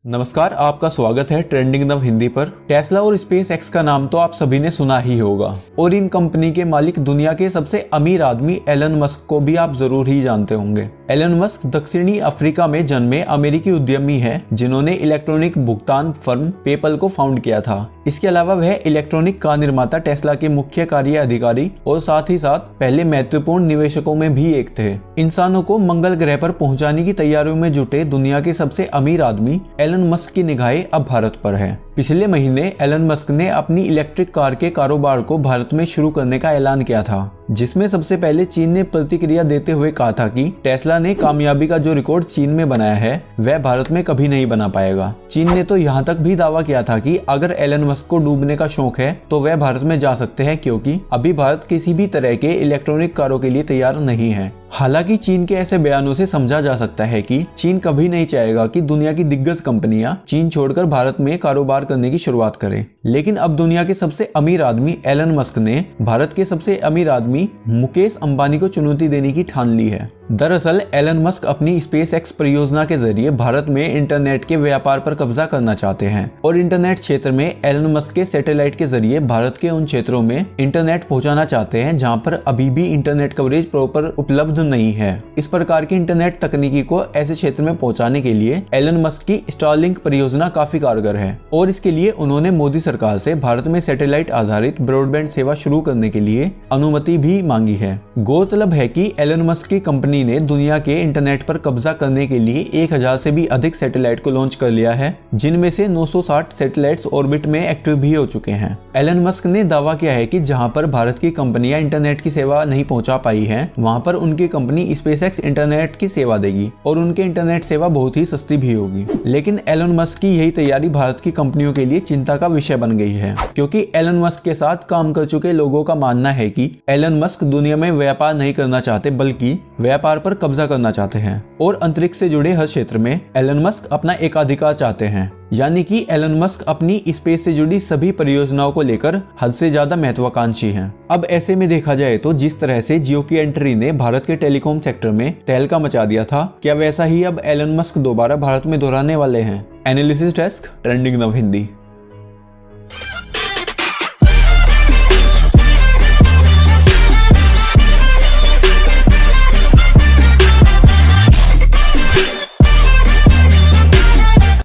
नमस्कार, आपका स्वागत है ट्रेंडिंग नव हिंदी पर। टेस्ला और स्पेस एक्स का नाम तो आप सभी ने सुना ही होगा और इन कंपनी के मालिक दुनिया के सबसे अमीर आदमी एलन मस्क को भी आप जरूर ही जानते होंगे। एलन मस्क दक्षिणी अफ्रीका में जन्मे अमेरिकी उद्यमी हैं जिन्होंने इलेक्ट्रॉनिक भुगतान फर्म पेपल को फाउंड किया था। इसके अलावा वह इलेक्ट्रॉनिक कार निर्माता टेस्ला के मुख्य कार्य अधिकारी और साथ ही साथ पहले महत्वपूर्ण निवेशकों में भी एक थे। इंसानों को मंगल ग्रह पर पहुंचाने की तैयारियों में जुटे दुनिया के सबसे अमीर आदमी एलन मस्क की निगाहें अब भारत पर है। पिछले महीने एलन मस्क ने अपनी इलेक्ट्रिक कार के कारोबार को भारत में शुरू करने का ऐलान किया था, जिसमें सबसे पहले चीन ने प्रतिक्रिया देते हुए कहा था कि टेस्ला ने कामयाबी का जो रिकॉर्ड चीन में बनाया है वह भारत में कभी नहीं बना पाएगा। चीन ने तो यहाँ तक भी दावा किया था कि अगर एलन मस्क को डूबने का शौक है तो वह भारत में जा सकते हैं, क्योंकि अभी भारत किसी भी तरह के इलेक्ट्रॉनिक कारों के लिए तैयार नहीं है। हालांकि चीन के ऐसे बयानों से समझा जा सकता है कि चीन कभी नहीं चाहेगा कि दुनिया की दिग्गज कंपनियां चीन छोड़कर भारत में कारोबार करने की शुरुआत करें। लेकिन अब दुनिया के सबसे अमीर आदमी एलन मस्क ने भारत के सबसे अमीर आदमी मुकेश अंबानी को चुनौती देने की ठान ली है। दरअसल एलन मस्क अपनी स्पेस एक्स परियोजना के जरिए भारत में इंटरनेट के व्यापार पर कब्जा करना चाहते हैं और इंटरनेट क्षेत्र में एलन मस्क के सैटेलाइट के जरिए भारत के उन क्षेत्रों में इंटरनेट पहुंचाना चाहते हैं जहां पर अभी भी इंटरनेट कवरेज प्रॉपर उपलब्ध नहीं है। इस प्रकार की इंटरनेट तकनीकी को ऐसे क्षेत्र में पहुंचाने के लिए एलन मस्क की स्टारलिंक परियोजना काफी कारगर है और इसके लिए उन्होंने मोदी सरकार से भारत में सैटेलाइट आधारित ब्रॉडबैंड सेवा शुरू करने के लिए अनुमति भी मांगी है। गौरतलब है कि एलन मस्क की कंपनी ने दुनिया के इंटरनेट पर कब्जा करने के लिए 1000 से भी अधिक सैटेलाइट को लॉन्च कर लिया है, जिनमें से 960 सैटेलाइट्स ऑर्बिट में एक्टिव भी हो चुके हैं। एलन मस्क ने दावा किया है कि जहां पर भारत की कंपनियां इंटरनेट की सेवा नहीं पहुंचा पाई हैं, वहां पर उनकी कंपनी स्पेसएक्स इंटरनेट की सेवा देगी और उनके इंटरनेट सेवा बहुत ही सस्ती भी होगी। लेकिन एलन मस्क की यही तैयारी भारत की कंपनियों के लिए चिंता का विषय बन गई है, क्योंकि एलन मस्क के साथ काम कर चुके लोगों का मानना है कि एलन मस्क दुनिया में व्यापार नहीं करना चाहते बल्कि व्यापार पर कब्जा करना चाहते हैं और अंतरिक्ष से जुड़े हर क्षेत्र में एलन मस्क अपना एकाधिकार चाहते हैं। यानी कि एलन मस्क अपनी स्पेस से जुड़ी सभी परियोजनाओं को लेकर हद से ज्यादा महत्वाकांक्षी हैं। अब ऐसे में देखा जाए तो जिस तरह से जियो की एंट्री ने भारत के टेलीकॉम सेक्टर में तहलका मचा दिया था, क्या वैसा ही अब एलन मस्क दोबारा भारत में दोहराने वाले हैं? एनालिसिस डेस्क, ट्रेंडिंग नव हिंदी।